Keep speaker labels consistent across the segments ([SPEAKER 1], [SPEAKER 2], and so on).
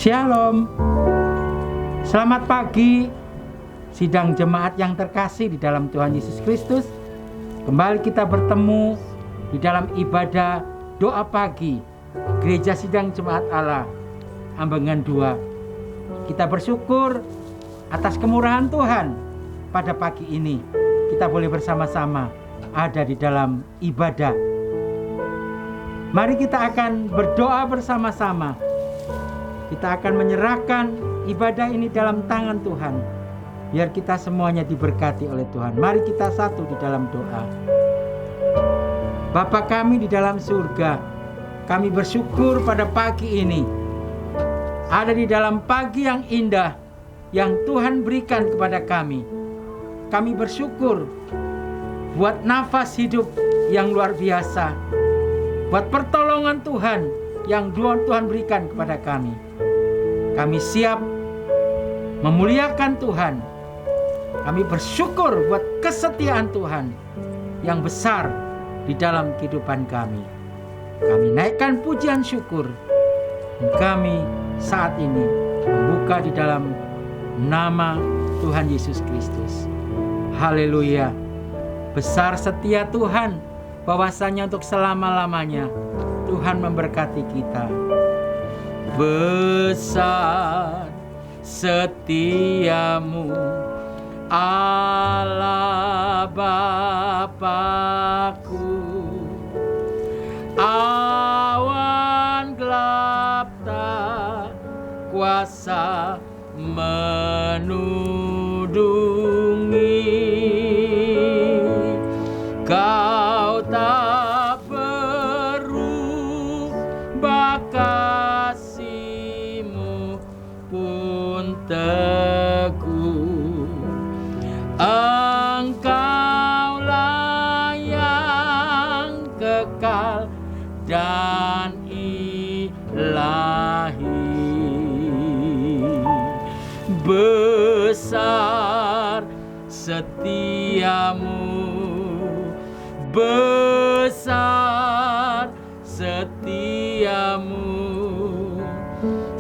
[SPEAKER 1] Shalom. Selamat pagi, sidang jemaat yang terkasih di dalam Tuhan Yesus Kristus. Kembali kita bertemu di dalam ibadah doa pagi Gereja Sidang Jemaat Allah Ambengan 2. Kita bersyukur atas kemurahan Tuhan. Pada pagi ini kita boleh bersama-sama ada di dalam ibadah. Mari kita akan berdoa bersama-sama. Kita akan menyerahkan ibadah ini dalam tangan Tuhan, biar kita semuanya diberkati oleh Tuhan. Mari kita satu di dalam doa. Bapa kami di dalam surga, kami bersyukur pada pagi ini ada di dalam pagi yang indah yang Tuhan berikan kepada kami. Kami bersyukur buat nafas hidup yang luar biasa, buat pertolongan Tuhan yang Tuhan berikan kepada kami. Kami siap memuliakan Tuhan. Kami bersyukur buat kesetiaan Tuhan yang besar di dalam kehidupan kami. Kami naikkan pujian syukur. Dan kami saat ini membuka di dalam nama Tuhan Yesus Kristus. Haleluya. Besar setia Tuhan, bahwasanya untuk selama-lamanya Tuhan memberkati kita. Besar setiamu Allah Bapa-Ku, awan gelap tak kuasa menudungi. Kau tak berubah, kasih-Mu pun teguh. Engkaulah yang kekal dan ilahi. Besar setiamu, besar setiamu.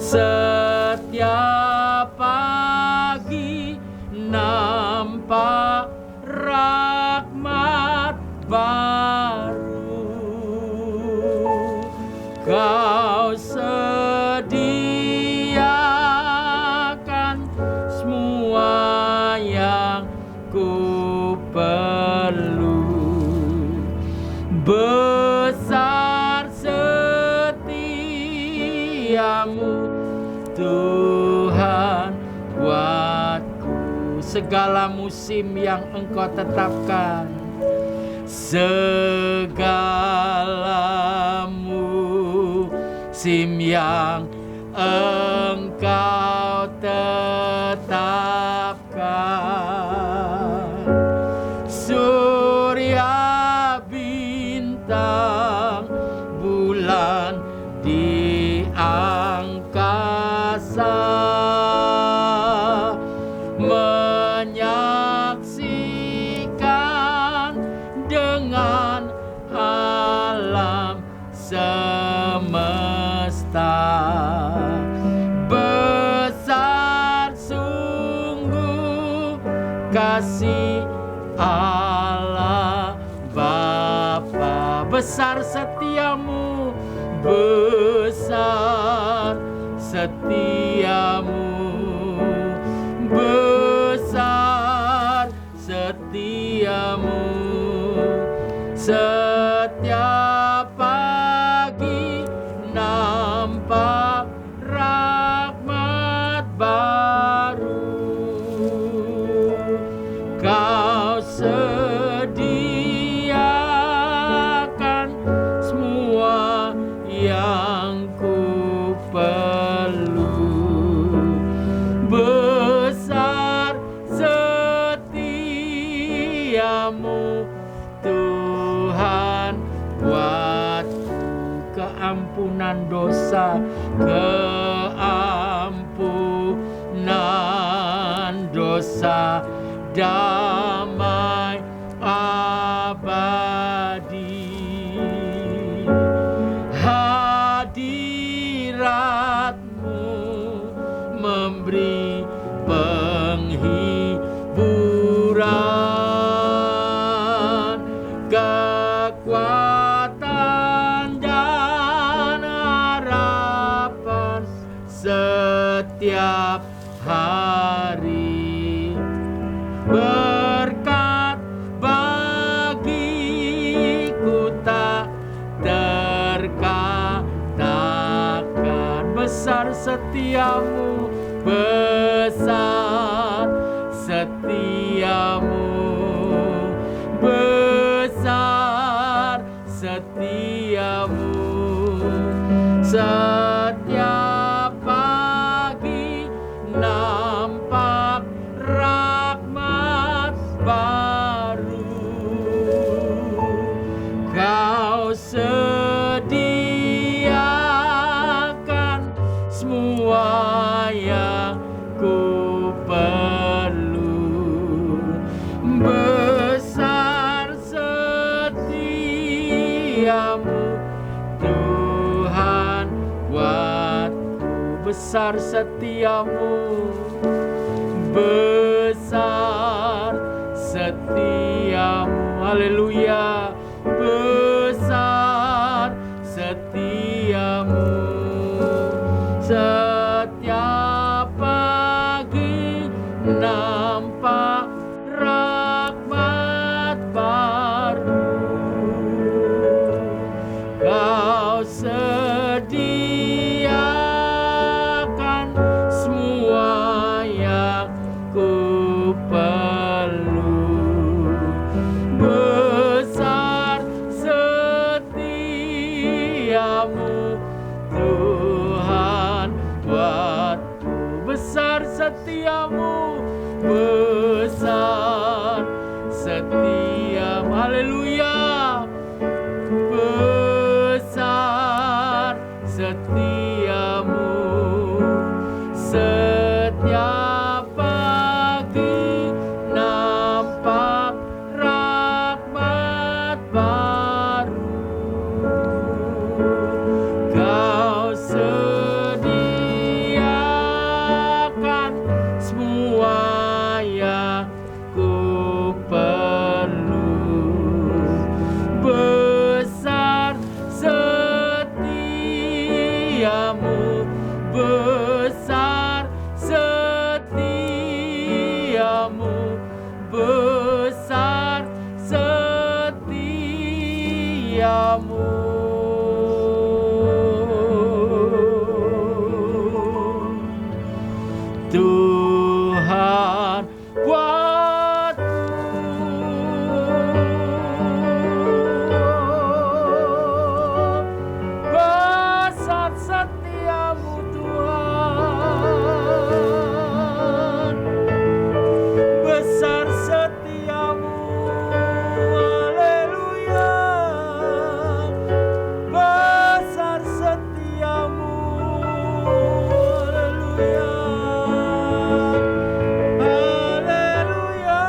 [SPEAKER 1] Setiap pagi nampak rahmat baru. Kau sediakan semua yang ku perlu. Besar setiamu Tuhan buatku. Segala musim yang Engkau tetapkan, segala musim yang Engkau tetapkan. Surya, bintang, bulan di angkasa menyaksikan dengan alam semesta. Besar sungguh kasih Allah Bapa. Besar setiamu, besar setiamu, besar setiamu. Setiap pagi nampak rahmat baru. Kau sediakan semua yang ku perlu. Besar setiamu Tuhan buatku. Keampunan dosa, keampunan dosa, damai abadi. Hadirat-Mu kekuatan dan harapan setiap hari. Berkat bagiku tak terkatakan. Besar setiamu, besar setiamu, besar setiamu. Setiap pagi nampak rahmat baru. Kau sediakan semua yang ku perlu. Besar setiamu Tuhan buatku. Besar setiamu, besar setiamu. Haleluya. Besar setiamu. Setiap pagi nampak rahmat baru. Kau sediakan semua yang ku perlu. Besar setiamu Tuhan buatku. Besar setiamu, besar setiamu. Haleluya. Besar setiamu. Setiap pagi nampak rahmat baru. Kau sediakan semua yang ku perlu. Besar setiamu, besar setiamu, besar setiamu. Tuhan buatku. Besar setiamu Tuhan, besar setiamu. Haleluya. Besar setiamu. Haleluya. Haleluya.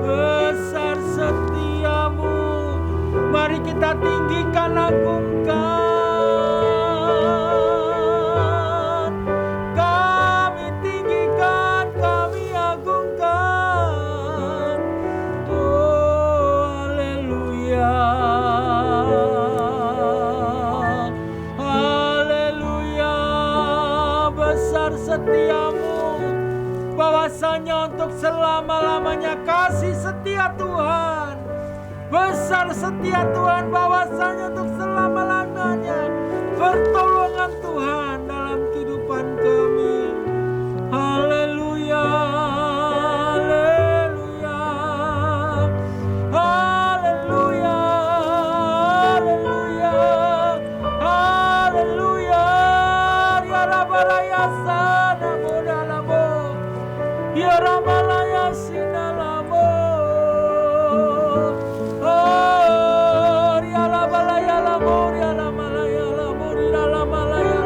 [SPEAKER 1] Besar setiamu. Mari kita tinggikan, agungkan. Kami tinggikan, kami agungkan. Oh, haleluya. Haleluya. Besar setiamu, bahwasanya untuk selama-lamanya kasih setia Tuhan. Besar setia Tuhan, bahwasanya untuk selama-lamanya pertolongan Tuhan dalam kehidupan kami. Haleluya. Haleluya. Haleluya. Haleluya. Haleluya. Ya Rabbalaya sana modalamo. Ya Rabbalaya sinalamo. Oh, ya Rabbalaya lamor, ya Rabbalaya lamor, ya Rabbalaya.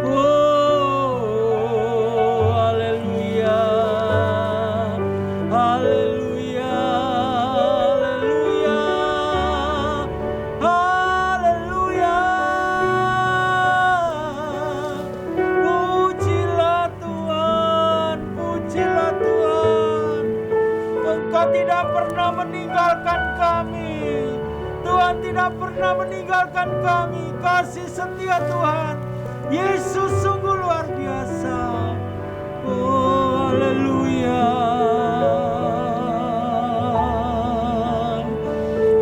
[SPEAKER 1] Oh, Engkau tidak pernah meninggalkan kami. Tuhan tidak pernah meninggalkan kami. Kasih setia Tuhan Yesus sungguh luar biasa. Oh, haleluya.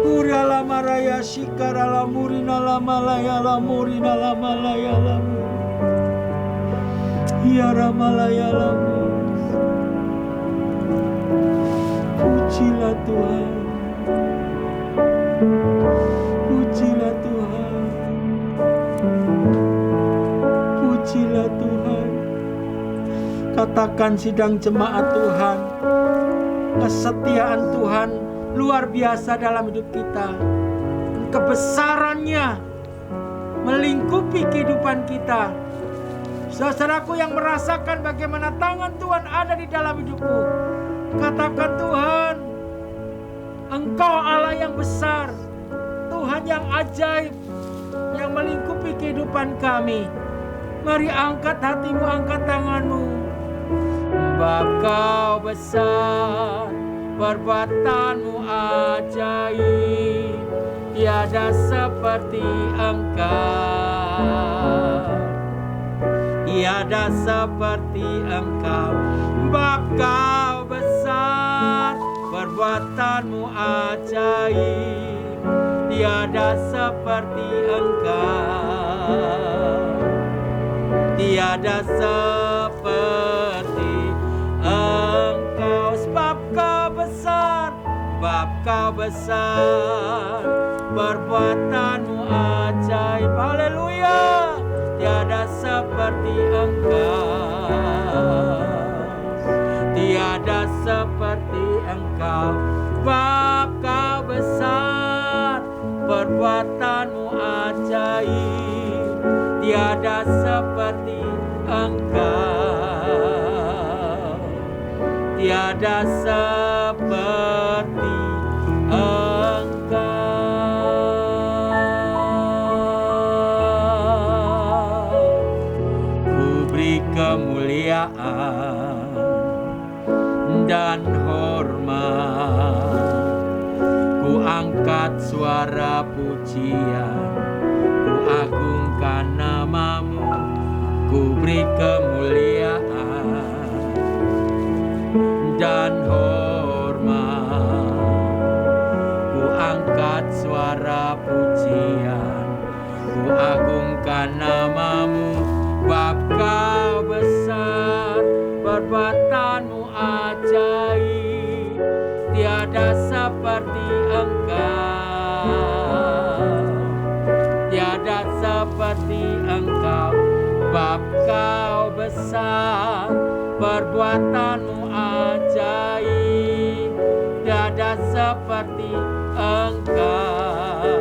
[SPEAKER 1] Uriala maraya shikarala murina lamalaya lamurina lamalaya lamu. Hiara malaya lamu. Pujilah Tuhan. Pujilah Tuhan. Pujilah Tuhan. Katakan sidang jemaat Tuhan, kesetiaan Tuhan luar biasa dalam hidup kita. Kebesarannya melingkupi kehidupan kita. Saudaraku yang merasakan bagaimana tangan Tuhan ada di dalam hidupmu, katakan, Tuhan, Engkau Allah yang besar, Tuhan yang ajaib, yang melingkupi kehidupan kami. Mari angkat hatimu, angkat tanganmu. Sebab Kau besar, perbuatanmu ajaib, tiada seperti Engkau, tiada seperti Engkau. Sebab Kau besar, perbuatanmu ajaib, tiada seperti Engkau, tiada seperti Engkau. Sebab Kau besar, sebab Kau besar, perbuatanmu ajaib. Haleluya. Tiada seperti Engkau, tiada seperti Engkau. Sebab Kau besar, perbuatanmu ajaib, tiada seperti Engkau, tiada seperti Engkau. Ku beri kemuliaan dan hormat, ku angkat suara pujian, ku agungkan namamu. Ku beri kemuliaan dan hormat, ku angkat suara pujian, ku agungkan namamu. Sebab Kau besar, perbuatanmu ajaib, tiada seperti Engkau, tiada seperti Engkau. Sebab Kau besar, perbuatanmu ajaib, tiada seperti Engkau,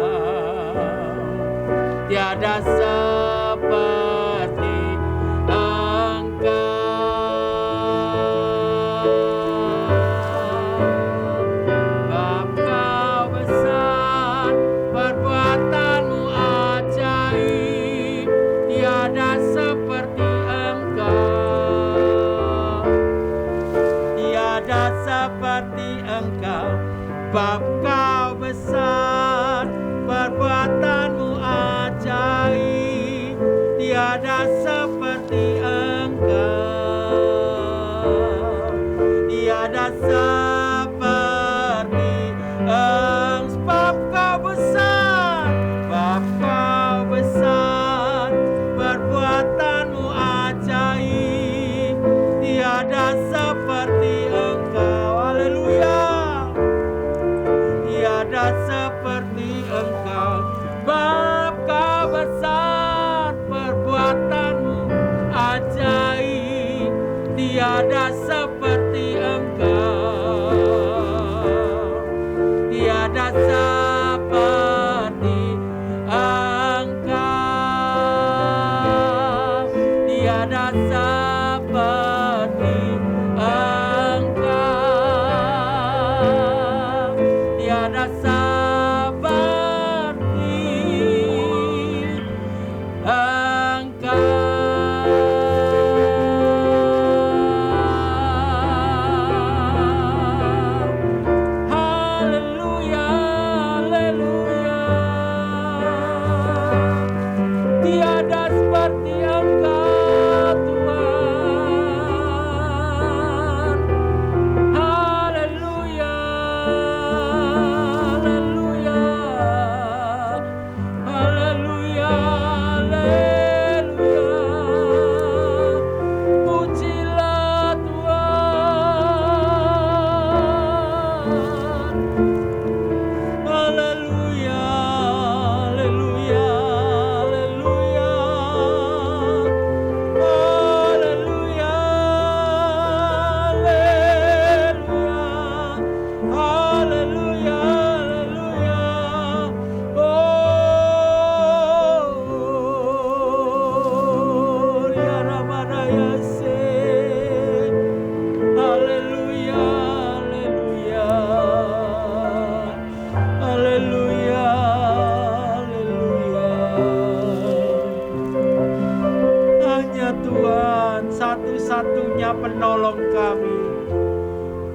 [SPEAKER 1] tiada seperti sebab Kau besar, perbuatanmu ajaib, tiada seperti Engkau, tiada seperti Engkau. Sebab Kau besar, sebab Kau besar, perbuatanmu ajaib, tiada seperti Engkau. Haleluya. Tiada seperti Engkau. Sebab Kau besar, perbuatanmu ajaib, tiada seperti Engkau,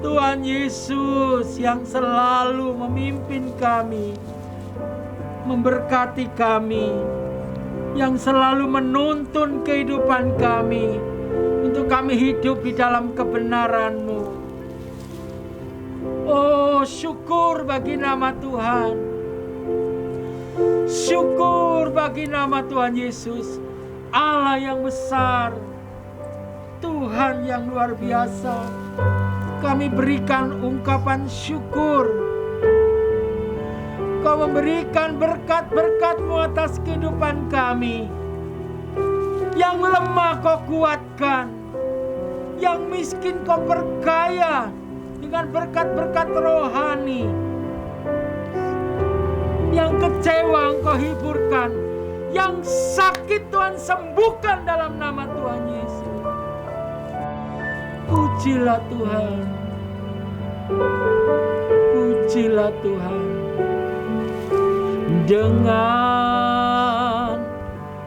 [SPEAKER 1] Tuhan Yesus yang selalu memimpin kami, memberkati kami, yang selalu menuntun kehidupan kami untuk kami hidup di dalam kebenaran-Mu. Oh, syukur bagi nama Tuhan. Syukur bagi nama Tuhan Yesus, Allah yang besar, Tuhan yang luar biasa. Kami berikan ungkapan syukur. Kau memberikan berkat-berkat-Mu atas kehidupan kami. Yang lemah Kau kuatkan, yang miskin Kau perkaya dengan berkat-berkat rohani. Yang kecewa Engkau hiburkan, yang sakit Tuhan sembuhkan dalam nama Tuhan Yesus. Pujilah Tuhan, pujilah Tuhan. Dengan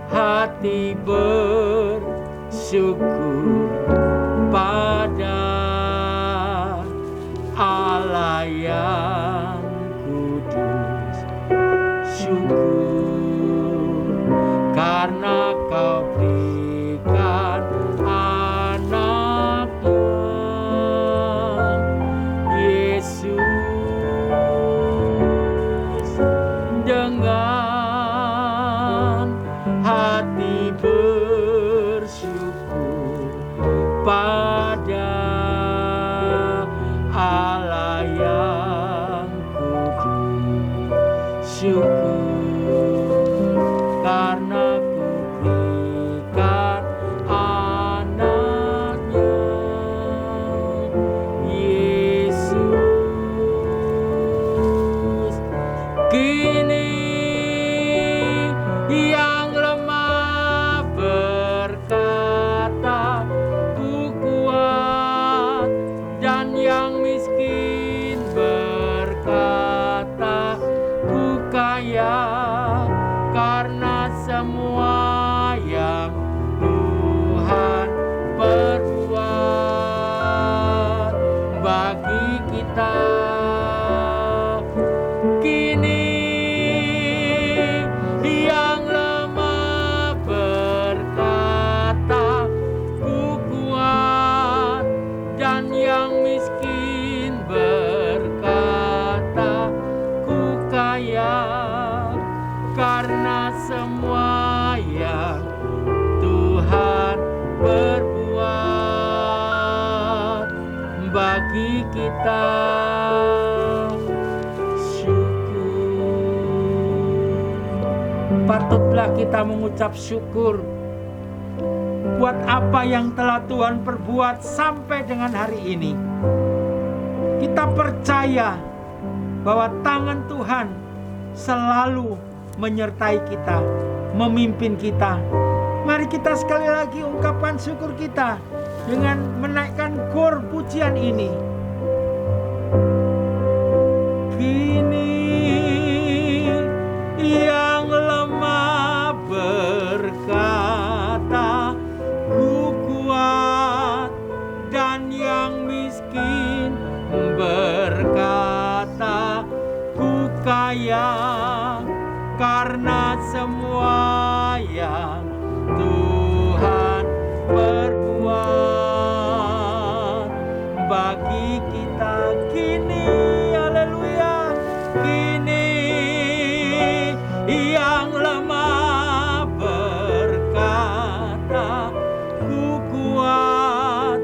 [SPEAKER 1] hati bersyukur pada Allah yang kudus, syukur karena Kau berikan anaknya Yesus. Dengan hati bersyukur pada Allah yang kudus, syukur karena Ku berikan anaknya Yesus. Kini yang lemah berkata, Ku kuat, dan yang miskin berkata, Ku kaya, karena semua yang Tuhan perbuat bagi kita. Kini yang lemah berkata, Ku kuat, dan yang miskin berkata, Ku kaya, karena semua yang Tuhan perbuat bagi kita. Patutlah kita mengucap syukur buat apa yang telah Tuhan perbuat sampai dengan hari ini. Kita percaya bahwa tangan Tuhan selalu menyertai kita, memimpin kita. Mari kita sekali lagi ungkapkan syukur kita dengan menaikkan kor pujian ini. Kini yang lemah berkata, Ku kuat, dan yang miskin berkata, Ku kaya, karena semua yang Tuhan perbuat bagi kita. Kini, haleluya, kini yang lemah berkata, Ku kuat,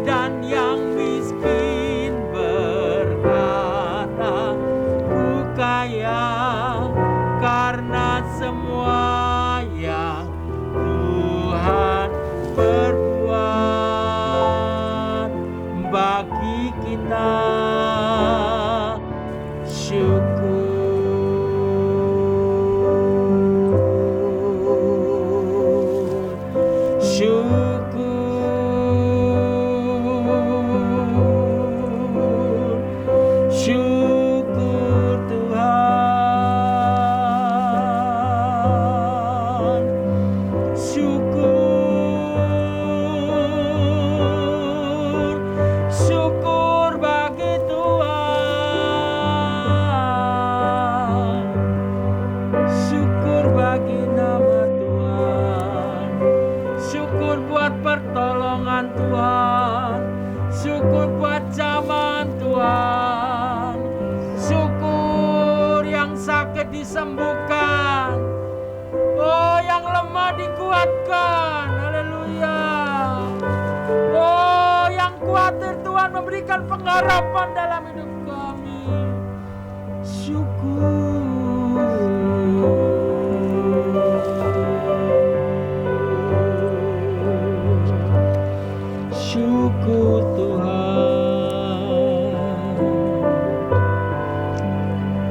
[SPEAKER 1] dan yang miskin berkata, Ku kaya, sembuhkan. Haleluya. Oh, yang khawatir Tuhan memberikan pengharapan dalam hidup kami. Syukur. Syukur Tuhan.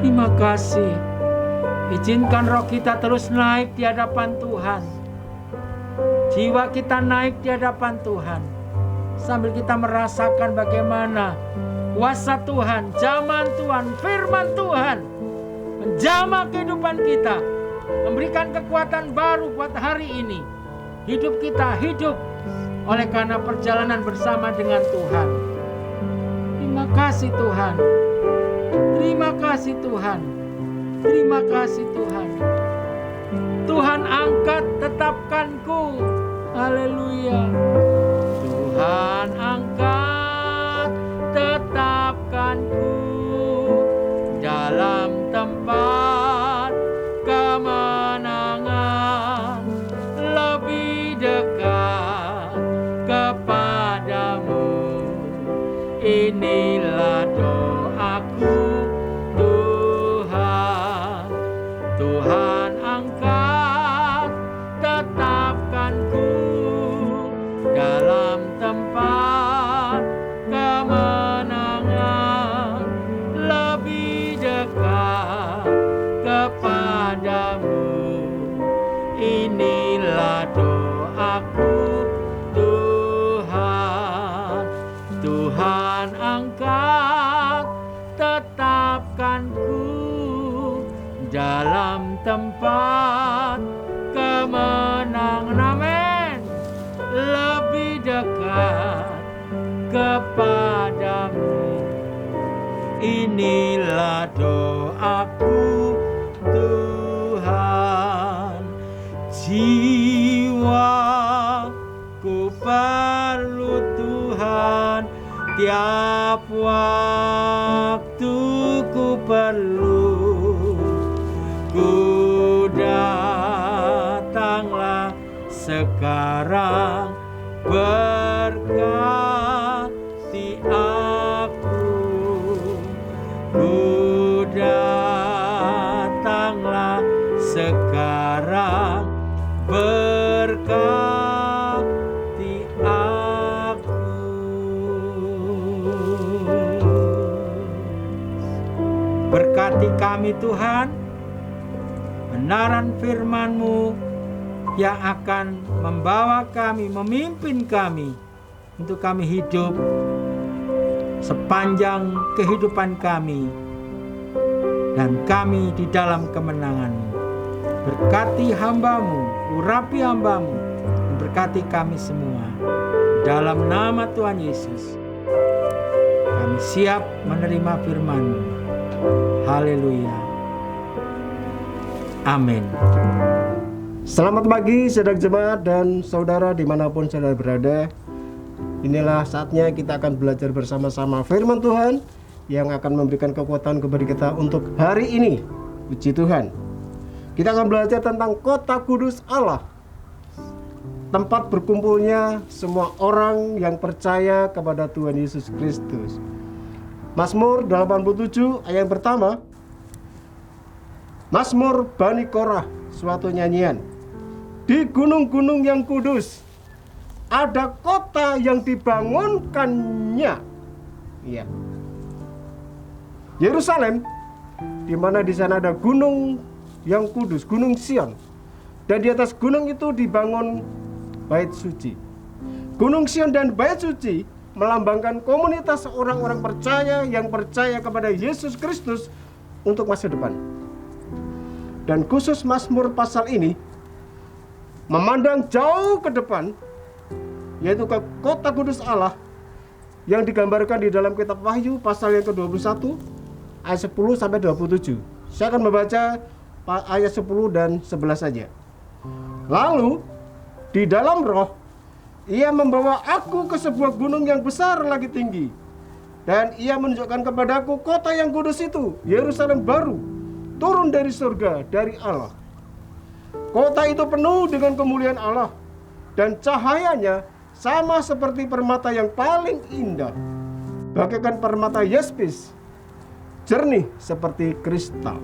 [SPEAKER 1] Terima kasih. Izinkan roh kita terus naik di hadapan Tuhan. Jiwa kita naik di hadapan Tuhan. Sambil kita merasakan bagaimana kuasa Tuhan, zaman Tuhan, firman Tuhan menjamah kehidupan kita, memberikan kekuatan baru buat hari ini. Hidup kita hidup oleh karena perjalanan bersama dengan Tuhan. Terima kasih Tuhan. Terima kasih Tuhan. Terima kasih Tuhan. Tuhan angkat tetapkanku. Haleluya. Tuhan angkat tetapkanku dalam tempat kemenangan, lebih dekat kepadamu. Inilah doaku Tuhan. Tuhan angkat tetapkanku dalam tempat kemenangan, lebih dekat kepadamu. Inilah doaku Tuhan. Tuhan angkat tetapkanku dalam tempat kemenangan. Amin. Lebih dekat kepadamu. Inilah doaku Tuhan. Jiwaku perlu Tuhan, tiap waktu ku perlu. Ku datanglah sekarang, berkati aku. Ku datanglah sekarang, berkati aku. Berkati kami Tuhan, benaran firman-Mu yang akan membawa kami, memimpin kami untuk kami hidup sepanjang kehidupan kami, dan kami di dalam kemenangan-Mu. Berkati hamba-Mu, urapi hamba-Mu, dan berkati kami semua. Dalam nama Tuhan Yesus, kami siap menerima firman-Mu. Haleluya. Amin.
[SPEAKER 2] Selamat pagi saudara jemaat dan saudara dimanapun saudara berada. Inilah saatnya kita akan belajar bersama-sama firman Tuhan yang akan memberikan kekuatan kepada kita untuk hari ini. Puji Tuhan. Kita akan belajar tentang kota kudus Allah, tempat berkumpulnya semua orang yang percaya kepada Tuhan Yesus Kristus. Mazmur 87 ayat yang pertama. Mazmur Bani Korah, suatu nyanyian. Di gunung-gunung yang kudus ada kota yang dibangunkannya. Iya. Yerusalem, di mana di sana ada gunung yang kudus, Gunung Sion. Dan di atas gunung itu dibangun bait suci. Gunung Sion dan bait suci melambangkan komunitas orang-orang percaya yang percaya kepada Yesus Kristus untuk masa depan. Dan khusus Mazmur pasal ini memandang jauh ke depan, yaitu ke kota kudus Allah yang digambarkan di dalam kitab Wahyu pasal yang ke-21 ayat 10 sampai 27. Saya akan membaca ayat 10 dan 11 saja. Lalu di dalam roh ia membawa aku ke sebuah gunung yang besar lagi tinggi, dan ia menunjukkan kepadaku kota yang kudus itu, Yerusalem baru, turun dari surga, dari Allah. Kota itu penuh dengan kemuliaan Allah dan cahayanya sama seperti permata yang paling indah, bagaikan permata yaspis, jernih seperti kristal.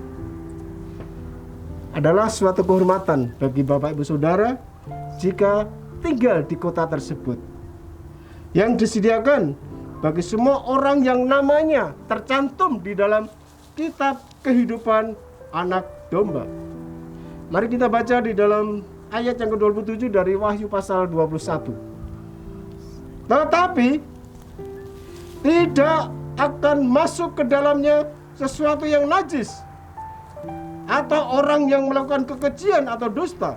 [SPEAKER 2] Adalah suatu kehormatan bagi Bapak Ibu Saudara jika tinggal di kota tersebut, yang disediakan bagi semua orang yang namanya tercantum di dalam kitab kehidupan anak domba. Mari kita baca di dalam ayat yang ke-27 dari Wahyu pasal 21. Tetapi tidak akan masuk ke dalamnya sesuatu yang najis, atau orang yang melakukan kekejian atau dusta,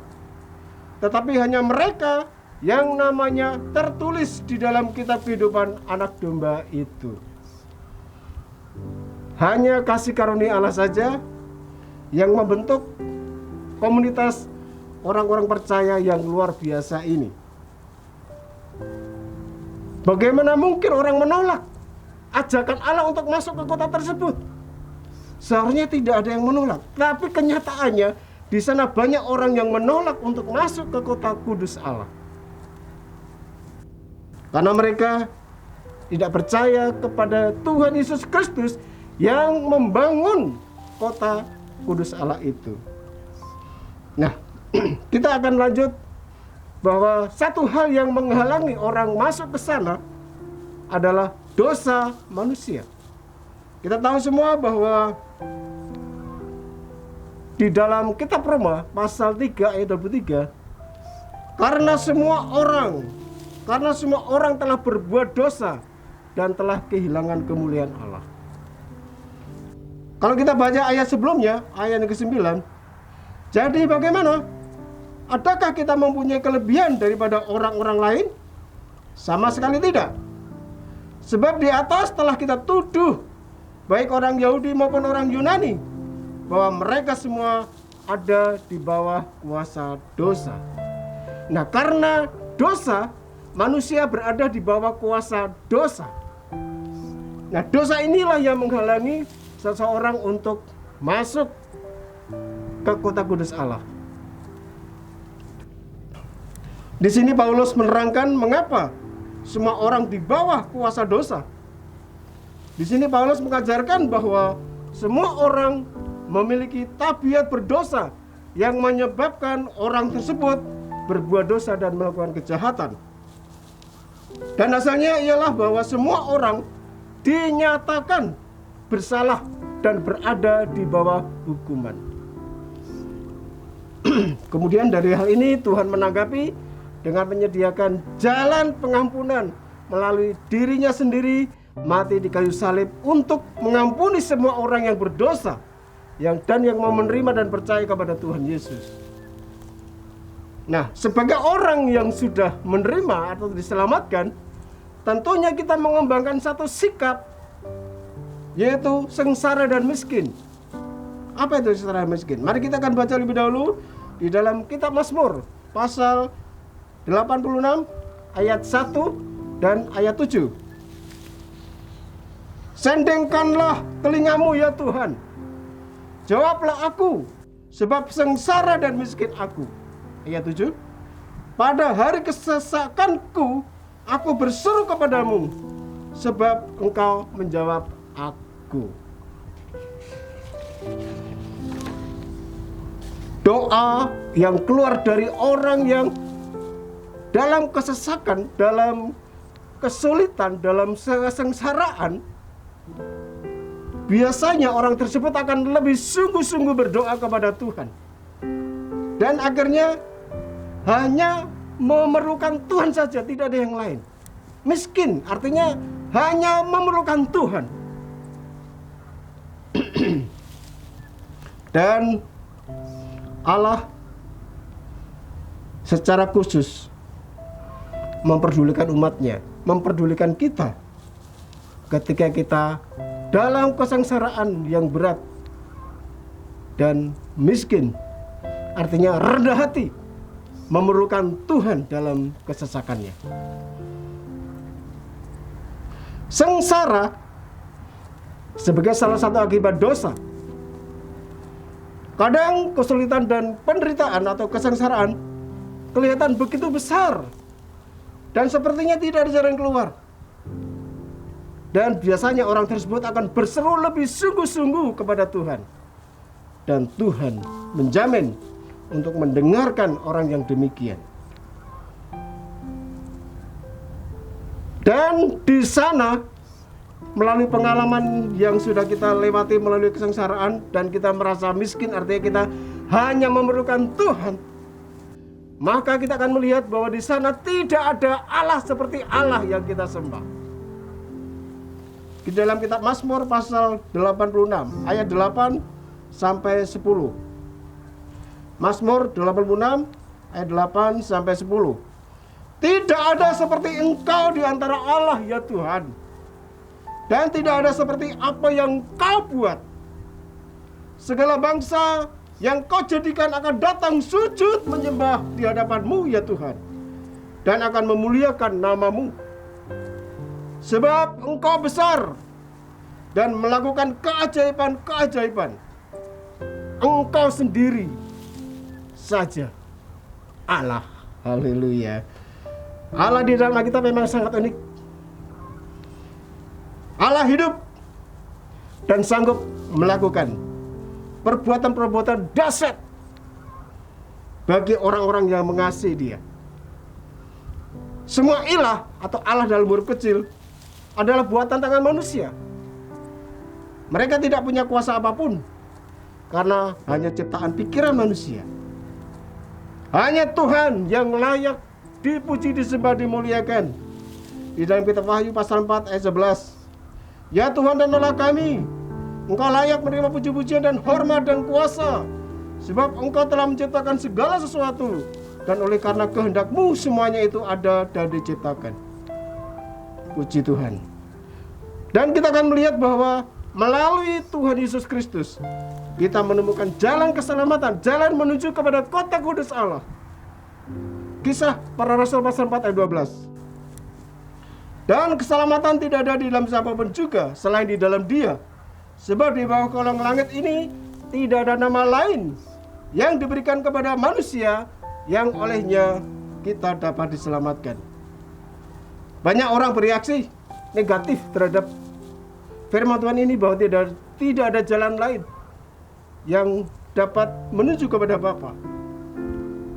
[SPEAKER 2] tetapi hanya mereka yang namanya tertulis di dalam kitab kehidupan anak domba itu. Hanya kasih karunia Allah saja yang membentuk komunitas orang-orang percaya yang luar biasa ini. Bagaimana mungkin orang menolak ajakan Allah untuk masuk ke kota tersebut? Seharusnya tidak ada yang menolak, tapi kenyataannya di sana banyak orang yang menolak untuk masuk ke kota kudus Allah. Karena mereka tidak percaya kepada Tuhan Yesus Kristus yang membangun kota kudus Allah itu. Nah, kita akan lanjut bahwa satu hal yang menghalangi orang masuk ke sana adalah dosa manusia. Kita tahu semua bahwa di dalam kitab Roma pasal 3 ayat 23, karena semua orang telah berbuat dosa dan telah kehilangan kemuliaan Allah. Kalau kita baca ayat sebelumnya, ayat yang ke-9, jadi bagaimana? Adakah kita mempunyai kelebihan daripada orang-orang lain? Sama sekali tidak. Sebab di atas telah kita tuduh baik orang Yahudi maupun orang Yunani bahwa mereka semua ada di bawah kuasa dosa. Nah, karena dosa, manusia berada di bawah kuasa dosa. Nah, dosa inilah yang menghalangi seseorang untuk masuk ke kota kudus Allah. Di sini Paulus menerangkan mengapa semua orang di bawah kuasa dosa. Di sini Paulus mengajarkan bahwa semua orang memiliki tabiat berdosa yang menyebabkan orang tersebut berbuat dosa dan melakukan kejahatan. Dan asalnya ialah bahwa semua orang dinyatakan bersalah dan berada di bawah hukuman. Kemudian dari hal ini Tuhan menanggapi dengan menyediakan jalan pengampunan melalui dirinya sendiri mati di kayu salib untuk mengampuni semua orang yang berdosa yang mau menerima dan percaya kepada Tuhan Yesus. Nah, sebagai orang yang sudah menerima atau diselamatkan, tentunya kita mengembangkan satu sikap, yaitu sengsara dan miskin. Apa itu sengsara dan miskin? Mari kita akan baca lebih dahulu di dalam kitab Mazmur pasal 86 ayat 1 dan ayat 7. Sendengkanlah telingamu ya Tuhan, jawablah aku, sebab sengsara dan miskin aku. Ayat 7. Pada hari kesesakanku, aku berseru kepadamu, sebab engkau menjawab aku. Doa yang keluar dari orang yang dalam kesesakan, dalam kesulitan, dalam kesengsaraan, biasanya orang tersebut akan lebih sungguh-sungguh berdoa kepada Tuhan. Dan akhirnya hanya memerlukan Tuhan saja, tidak ada yang lain. Miskin artinya hanya memerlukan Tuhan. Dan Allah secara khusus memperdulikan umatnya, memperdulikan kita ketika kita dalam kesengsaraan yang berat dan miskin, artinya rendah hati, memerlukan Tuhan dalam kesesakannya. Sengsara sebagai salah satu akibat dosa. Kadang kesulitan dan penderitaan atau kesengsaraan kelihatan begitu besar dan sepertinya tidak ada jalan keluar. Dan biasanya orang tersebut akan berseru lebih sungguh-sungguh kepada Tuhan. Dan Tuhan menjamin untuk mendengarkan orang yang demikian. Dan di sana, melalui pengalaman yang sudah kita lewati melalui kesengsaraan dan kita merasa miskin, artinya kita hanya memerlukan Tuhan, maka kita akan melihat bahwa di sana tidak ada Allah seperti Allah yang kita sembah. Di dalam kitab Mazmur pasal 86 ayat 8 sampai 10. Mazmur 86 ayat 8 sampai 10. Tidak ada seperti Engkau di antara Allah ya Tuhan. Dan tidak ada seperti apa yang Kau buat. Segala bangsa yang Kau jadikan akan datang sujud menyembah di hadapan-Mu ya Tuhan. Dan akan memuliakan nama-Mu. Sebab Engkau besar dan melakukan keajaiban-keajaiban. Engkau sendiri saja Allah. Haleluya. Allah di dalam Alkitab memang sangat unik. Allah hidup dan sanggup melakukan perbuatan-perbuatan dahsyat bagi orang-orang yang mengasihi Dia. Semua ilah atau Allah dalam huruf kecil adalah buatan tangan manusia. Mereka tidak punya kuasa apapun karena hanya ciptaan pikiran manusia. Hanya Tuhan yang layak dipuji, disembah, dimuliakan. Di dalam kitab Wahyu pasal 4 ayat 11. Ya Tuhan dan Allah kami, Engkau layak menerima puji-pujian dan hormat dan kuasa, sebab Engkau telah menciptakan segala sesuatu, dan oleh karena kehendak-Mu semuanya itu ada dan diciptakan. Puji Tuhan. Dan kita akan melihat bahwa melalui Tuhan Yesus Kristus kita menemukan jalan keselamatan, jalan menuju kepada kota kudus Allah. Kisah Para Rasul pasal 4 ayat 12. Dan keselamatan tidak ada di dalam siapapun juga selain di dalam Dia. Sebab di bawah kolong langit ini tidak ada nama lain yang diberikan kepada manusia yang olehnya kita dapat diselamatkan. Banyak orang bereaksi negatif terhadap firman Tuhan ini bahwa tidak ada jalan lain yang dapat menuju kepada Bapa.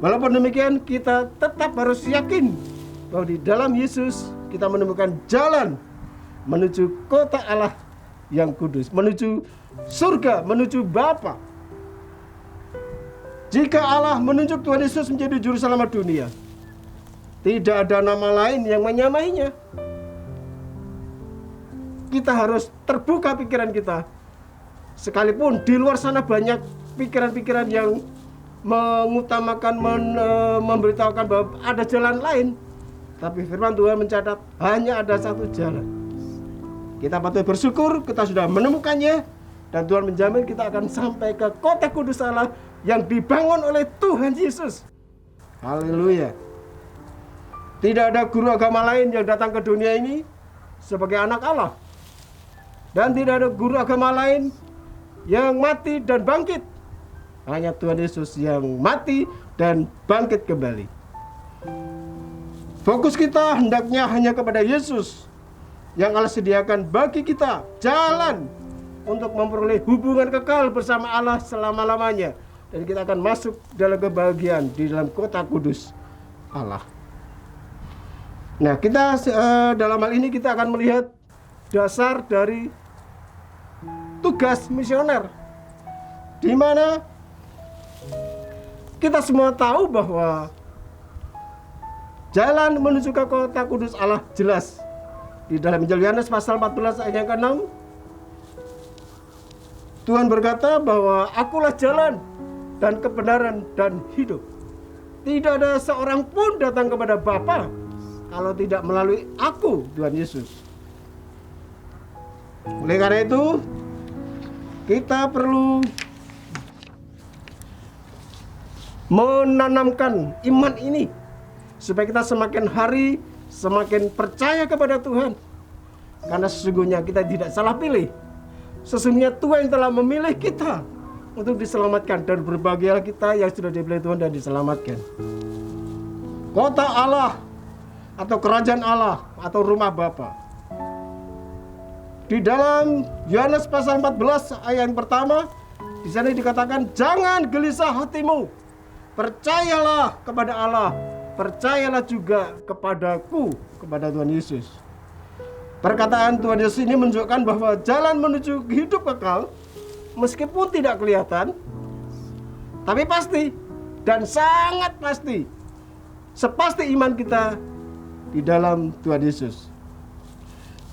[SPEAKER 2] Walaupun demikian, kita tetap harus yakin bahwa di dalam Yesus kita menemukan jalan menuju kota Allah yang kudus, menuju surga, menuju Bapa. Jika Allah menunjuk Tuhan Yesus menjadi juru selamat dunia, tidak ada nama lain yang menyamainya. Kita harus terbuka pikiran kita. Sekalipun di luar sana banyak pikiran-pikiran yang mengutamakan, memberitahukan bahwa ada jalan lain, tapi firman Tuhan mencatat hanya ada satu jalan. Kita patut bersyukur kita sudah menemukannya, dan Tuhan menjamin kita akan sampai ke kota kudus Allah yang dibangun oleh Tuhan Yesus. Haleluya. Tidak ada guru agama lain yang datang ke dunia ini sebagai anak Allah. Dan tidak ada guru agama lain yang mati dan bangkit. Hanya Tuhan Yesus yang mati dan bangkit kembali. Fokus kita hendaknya hanya kepada Yesus yang Allah sediakan bagi kita jalan untuk memperoleh hubungan kekal bersama Allah selama-lamanya. Dan kita akan masuk dalam kebahagiaan di dalam kota kudus Allah. Nah, kita dalam hal ini kita akan melihat dasar dari tugas misioner, di mana kita semua tahu bahwa jalan menuju ke kota kudus Allah jelas. Di dalam Injil Yohanes pasal 14 ayat yang ke-6, Tuhan berkata bahwa akulah jalan dan kebenaran dan hidup. Tidak ada seorang pun datang kepada Bapa kalau tidak melalui aku, Tuhan Yesus. Oleh karena itu, kita perlu menanamkan iman ini supaya kita semakin hari semakin percaya kepada Tuhan. Karena sesungguhnya kita tidak salah pilih. Sesungguhnya Tuhan telah memilih kita untuk diselamatkan, dan berbahagialah kita yang sudah dipilih Tuhan dan diselamatkan. kota Allah atau kerajaan Allah atau rumah Bapa. Di dalam Yohanes pasal 14 ayat yang pertama, di sana dikatakan, jangan gelisah hatimu, percayalah kepada Allah, percayalah juga kepadaku, kepada Tuhan Yesus. Perkataan Tuhan Yesus ini menunjukkan bahwa jalan menuju hidup kekal meskipun tidak kelihatan, tapi pasti dan sangat pasti, sepasti iman kita di dalam Tuhan Yesus.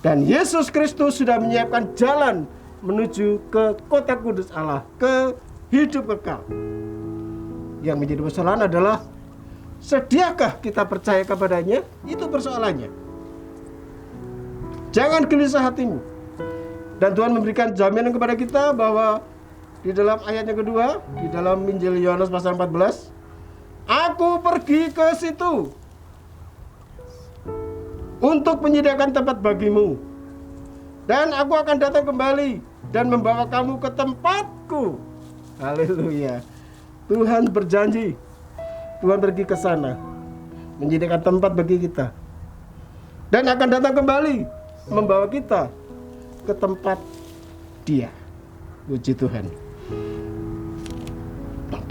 [SPEAKER 2] Dan Yesus Kristus sudah menyiapkan jalan menuju ke kota kudus Allah, ke hidup kekal. Yang menjadi persoalan adalah, sediakah kita percaya kepadanya? Itu persoalannya. Jangan gelisah hatimu. Dan Tuhan memberikan jaminan kepada kita bahwa di dalam ayat yang kedua, di dalam Injil Yohanes pasal 14, aku pergi ke situ untuk menyediakan tempat bagimu, dan aku akan datang kembali dan membawa kamu ke tempatku. Haleluya. Tuhan berjanji, Tuhan pergi ke sana menyediakan tempat bagi kita, dan akan datang kembali membawa kita ke tempat Dia. Puji Tuhan.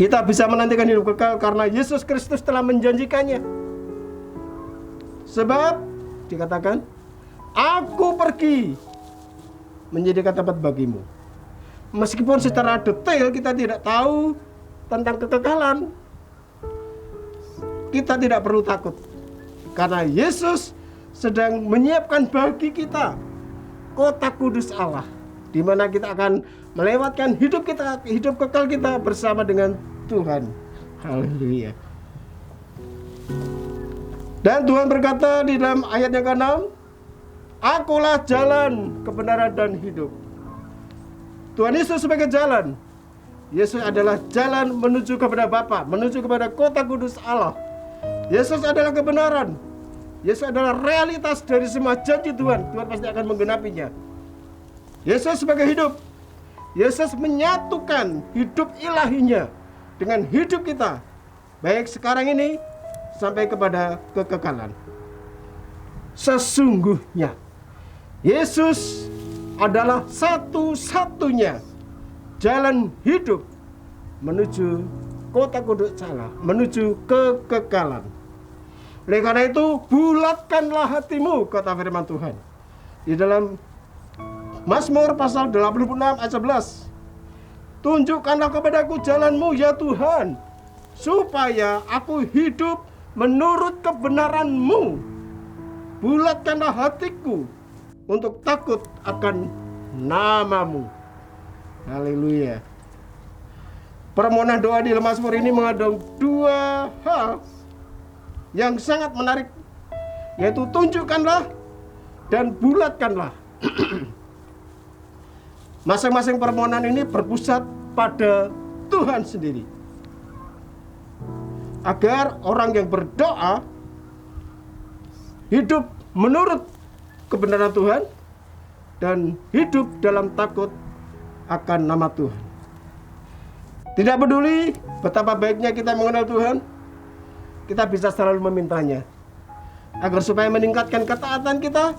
[SPEAKER 2] Kita bisa menantikan hidup kekal karena Yesus Kristus telah menjanjikannya. Sebab dikatakan, aku pergi menyediakan tempat bagimu. Meskipun secara detail kita tidak tahu tentang kekekalan, kita tidak perlu takut, karena Yesus sedang menyiapkan bagi kita kota kudus Allah, di mana kita akan melewatkan hidup kita, hidup kekal kita bersama dengan Tuhan. Haleluya. Dan Tuhan berkata di dalam ayat yang ke-6, akulah jalan, kebenaran, dan hidup. Tuhan Yesus sebagai jalan. Yesus adalah jalan menuju kepada Bapa, menuju kepada kota kudus Allah. Yesus adalah kebenaran. Yesus adalah realitas dari semua janji Tuhan. Tuhan pasti akan menggenapinya. Yesus sebagai hidup. Yesus menyatukan hidup ilahinya dengan hidup kita, baik sekarang ini sampai kepada kekekalan. Sesungguhnya Yesus adalah satu-satunya jalan hidup menuju kota kudus Allah, menuju kekekalan. Oleh karena itu, bulatkanlah hatimu, kata firman Tuhan di dalam Mazmur pasal 86 ayat 11. Tunjukkanlah kepadaku jalanmu, ya Tuhan, supaya aku hidup menurut kebenaran-Mu. Bulatkanlah hatiku untuk takut akan nama-Mu. Haleluya. Permohonan doa di Mazmur ini mengandung dua hal yang sangat menarik, yaitu tunjukkanlah dan bulatkanlah. Masing-masing permohonan ini berpusat pada Tuhan sendiri, agar orang yang berdoa hidup menurut kebenaran Tuhan dan hidup dalam takut akan nama Tuhan. Tidak peduli betapa baiknya kita mengenal Tuhan, kita bisa selalu memintanya agar supaya meningkatkan ketaatan kita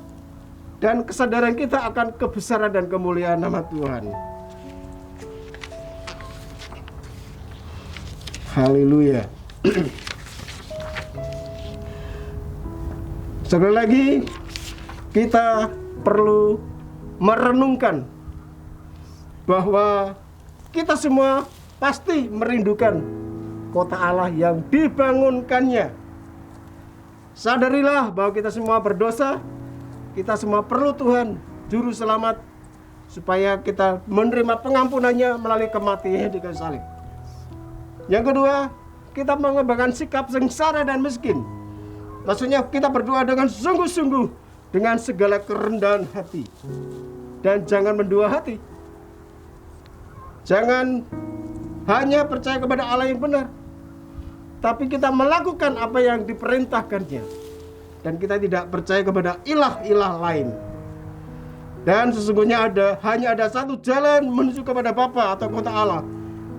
[SPEAKER 2] dan kesadaran kita akan kebesaran dan kemuliaan nama Tuhan. Haleluya. Sekali lagi, kita perlu merenungkan bahwa kita semua pasti merindukan kota Allah yang dibangunkannya. Sadarilah bahwa kita semua berdosa. Kita semua perlu Tuhan, juru selamat, supaya kita menerima pengampunannya melalui kematiannya di kayu salib. Yang kedua, kita mengembangkan sikap sengsara dan miskin. Maksudnya kita berdoa dengan sungguh-sungguh, dengan segala kerendahan hati. Dan jangan mendua hati. Jangan hanya percaya kepada Allah yang benar, tapi kita melakukan apa yang diperintahkannya. Dan kita tidak percaya kepada ilah-ilah lain. Dan sesungguhnya hanya ada satu jalan menuju kepada Bapa atau kota Allah,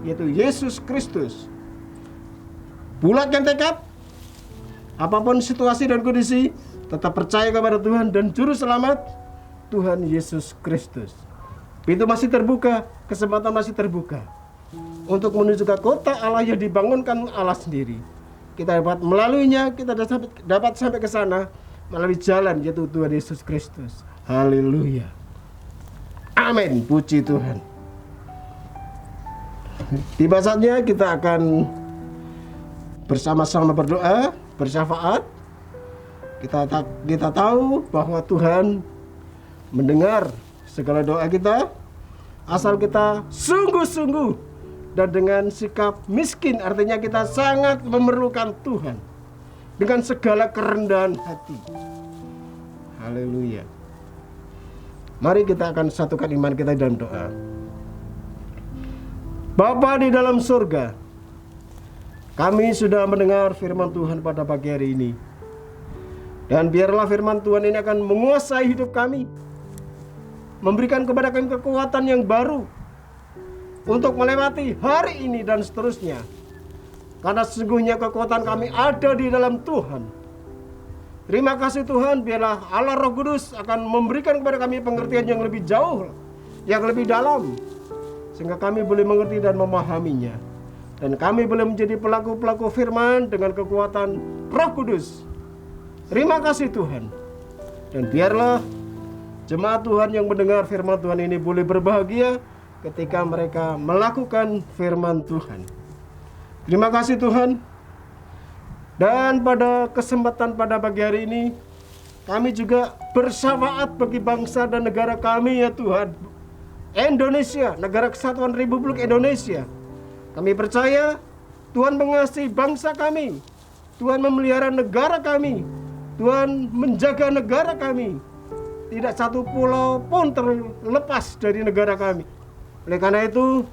[SPEAKER 2] yaitu Yesus Kristus. Bulatkan tekad apapun situasi dan kondisi, tetap percaya kepada Tuhan dan Juru Selamat, Tuhan Yesus Kristus. Pintu masih terbuka, kesempatan masih terbuka untuk menuju ke kota Allah yang dibangunkan Allah sendiri. Kita dapat melaluinya, kita dapat sampai ke sana melalui jalan yaitu Tuhan Yesus Kristus. Haleluya. Amin. Puji Tuhan. Tiba saatnya kita akan bersama-sama berdoa, bersyafaat. Kita tahu bahwa Tuhan mendengar segala doa kita, asal kita sungguh-sungguh dan dengan sikap miskin, artinya kita sangat memerlukan Tuhan dengan segala kerendahan hati. Haleluya. Mari kita akan satukan iman kita dalam doa. Bapa di dalam surga, kami sudah mendengar firman Tuhan pada pagi hari ini. Dan biarlah firman Tuhan ini akan menguasai hidup kami, memberikan kepada kami kekuatan yang baru untuk melewati hari ini dan seterusnya. Karena sesungguhnya kekuatan kami ada di dalam Tuhan. Terima kasih Tuhan, biarlah Allah Roh Kudus akan memberikan kepada kami pengertian yang lebih jauh, yang lebih dalam, sehingga kami boleh mengerti dan memahaminya. Dan kami boleh menjadi pelaku-pelaku firman dengan kekuatan Roh Kudus. Terima kasih Tuhan. Dan biarlah jemaat Tuhan yang mendengar firman Tuhan ini boleh berbahagia ketika mereka melakukan firman Tuhan. Terima kasih Tuhan. Dan pada kesempatan pada pagi hari ini, kami juga bersyafaat bagi bangsa dan negara kami ya Tuhan. Indonesia, Negara Kesatuan Republik Indonesia. Kami percaya Tuhan mengasihi bangsa kami. Tuhan memelihara negara kami. Tuhan menjaga negara kami. Tidak satu pulau pun terlepas dari negara kami. Oleh karena itu,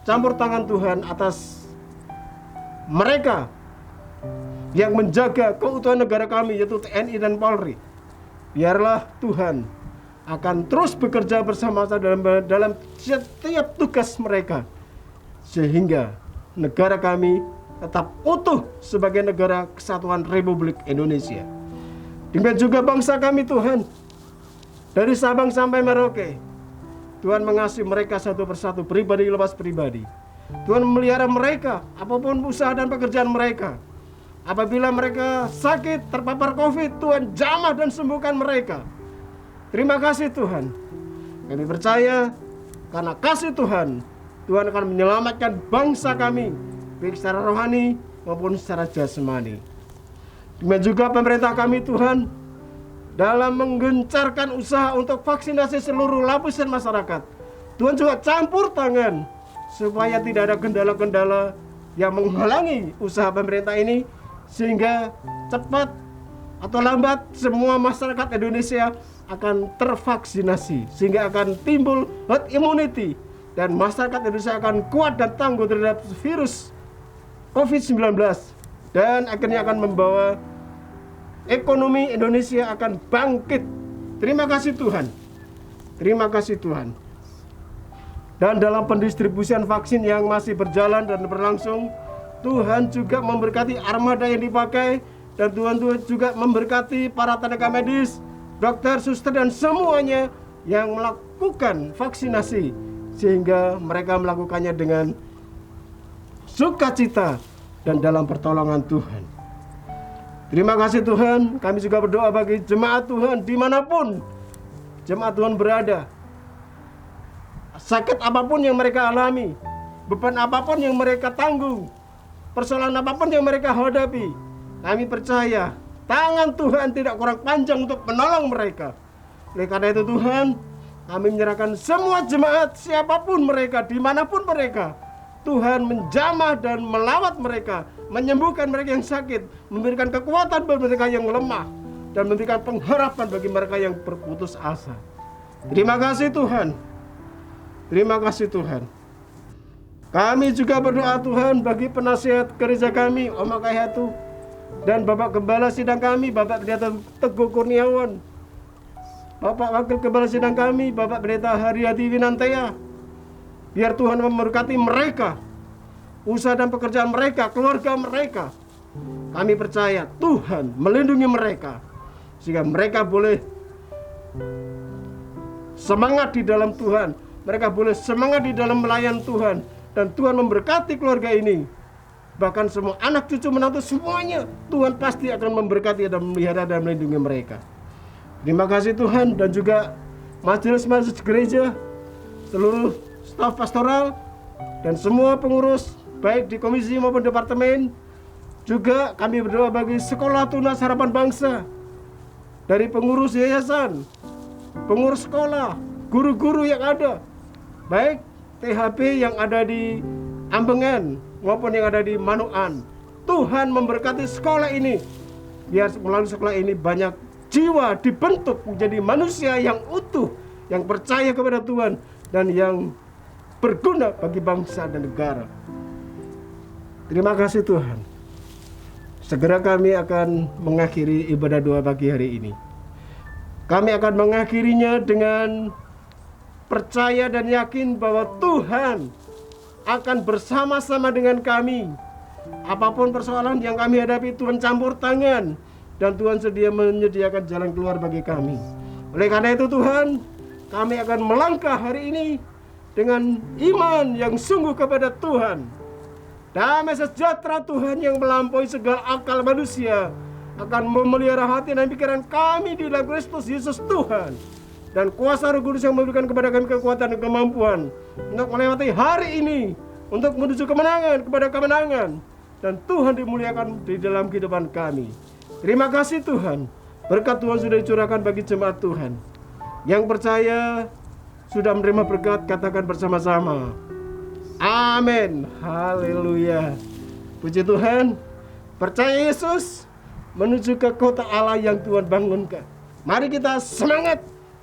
[SPEAKER 2] campur tangan Tuhan atas mereka yang menjaga keutuhan negara kami, yaitu TNI dan Polri. Biarlah Tuhan akan terus bekerja bersama-sama dalam setiap tugas mereka, sehingga negara kami tetap utuh sebagai negara kesatuan Republik Indonesia. Demikian juga bangsa kami Tuhan, dari Sabang sampai Merauke. Tuhan mengasihi mereka satu persatu, pribadi lepas pribadi. Tuhan memelihara mereka, apapun usaha dan pekerjaan mereka. Apabila mereka sakit, terpapar COVID, Tuhan jamah dan sembuhkan mereka. Terima kasih Tuhan. Kami percaya karena kasih Tuhan, Tuhan akan menyelamatkan bangsa kami, baik secara rohani maupun secara jasmani. Demikian juga pemerintah kami Tuhan, dalam menggencarkan usaha untuk vaksinasi seluruh lapisan masyarakat. Tuhan juga campur tangan supaya tidak ada kendala-kendala yang menghalangi usaha pemerintah ini, sehingga cepat atau lambat semua masyarakat Indonesia akan tervaksinasi, sehingga akan timbul herd immunity dan masyarakat Indonesia akan kuat dan tangguh terhadap virus COVID-19, dan akhirnya akan membawa ekonomi Indonesia akan bangkit. Terima kasih Tuhan. Terima kasih Tuhan. Dan dalam pendistribusian vaksin yang masih berjalan dan berlangsung, Tuhan juga memberkati armada yang dipakai, dan Tuhan juga memberkati para tenaga medis, dokter, suster, dan semuanya yang melakukan vaksinasi, sehingga mereka melakukannya dengan sukacita dan dalam pertolongan Tuhan. Terima kasih Tuhan. Kami juga berdoa bagi jemaat Tuhan dimanapun jemaat Tuhan berada. Sakit apapun yang mereka alami, beban apapun yang mereka tanggung, persoalan apapun yang mereka hadapi, kami percaya tangan Tuhan tidak kurang panjang untuk menolong mereka. Oleh karena itu Tuhan, kami menyerahkan semua jemaat siapapun mereka, dimanapun mereka. Tuhan menjamah dan melawat mereka, menyembuhkan mereka yang sakit, memberikan kekuatan bagi mereka yang lemah, dan memberikan pengharapan bagi mereka yang berputus asa. Terima kasih Tuhan. Terima kasih Tuhan. Kami juga berdoa Tuhan bagi penasihat gereja kami, Om Akayatu, dan Bapak Gembala Sidang kami, Bapak Pendeta Teguh Kurniawan, Bapak Wakil Gembala Sidang kami, Bapak Pendeta Haryadi Winantea. Biar Tuhan memberkati mereka, usaha dan pekerjaan mereka, keluarga mereka. kami percaya Tuhan melindungi mereka, sehingga mereka boleh semangat di dalam Tuhan, mereka boleh semangat di dalam melayan Tuhan, dan Tuhan memberkati keluarga ini. Bahkan semua anak cucu menantu semuanya Tuhan pasti akan memberkati dan memelihara dan melindungi mereka. Terima kasih Tuhan, dan juga majelis-majelis gereja, seluruh staf pastoral, dan semua pengurus baik di komisi maupun departemen. Juga kami berdoa bagi Sekolah Tunas Harapan Bangsa, dari pengurus yayasan, pengurus sekolah, guru-guru yang ada, baik THP yang ada di Ambengan maupun yang ada di Manuan. Tuhan memberkati sekolah ini, biar melalui sekolah ini banyak jiwa dibentuk menjadi manusia yang utuh, yang percaya kepada Tuhan, dan yang berguna bagi bangsa dan negara. Terima kasih Tuhan. Segera kami akan mengakhiri ibadah doa pagi hari ini. Kami akan mengakhirinya dengan percaya dan yakin bahwa Tuhan akan bersama-sama dengan kami. Apapun persoalan yang kami hadapi, Tuhan campur tangan, dan Tuhan sedia menyediakan jalan keluar bagi kami. Oleh karena itu Tuhan, kami akan melangkah hari ini dengan iman yang sungguh kepada Tuhan. Damai sejahtera Tuhan yang melampaui segala akal manusia akan memelihara hati dan pikiran kami di dalam Kristus Yesus Tuhan. Dan kuasa Roh Kudus yang memberikan kepada kami kekuatan dan kemampuan untuk melewati hari ini, untuk menuju kemenangan kepada kemenangan. Dan Tuhan dimuliakan di dalam kehidupan kami. Terima kasih Tuhan. Berkat Tuhan sudah dicurahkan bagi jemaat Tuhan. Yang percaya sudah menerima berkat, katakan bersama-sama. Amin. Haleluya. Puji Tuhan. Percaya Yesus menuju ke kota Allah yang Tuhan bangunkan. Mari kita semangat.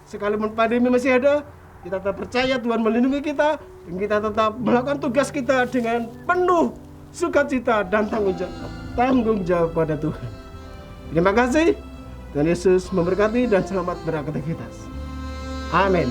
[SPEAKER 2] Sekalipun pandemi masih ada, kita tetap percaya Tuhan melindungi kita, dan kita tetap melakukan tugas kita dengan penuh sukacita dan tanggung jawab pada Tuhan. Terima kasih. Tuhan Yesus memberkati dan selamat beraktivitas. Amin.